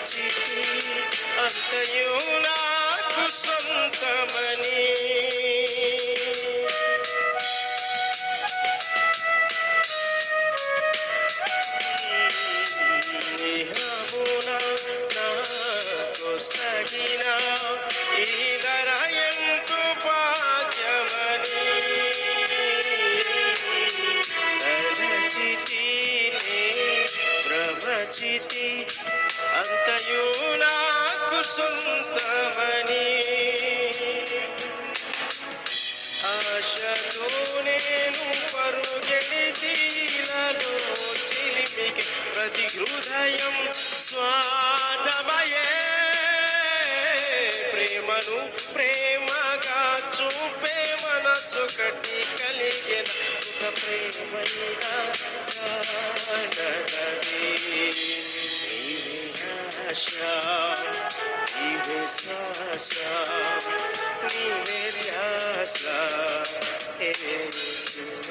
తలచితి అంతయు నాకు సొంతమని. నాకు సగిన ఈ ధర ఎంతో భాగ్యమని తలచితి భ్రమచితి అంతయు నాకు సొంతమని. ఆశతో నేను పరుగెడితీలలో చిలిమికి ప్రతి హృదయం స్వార్థమయే. ప్రేమను ప్రేమగా చూపే మనసు కట్టి కలిగిన ఒక ప్రేమైనా ఆశ నీవే శ్వాస నీవే ధ్యాస యేసు.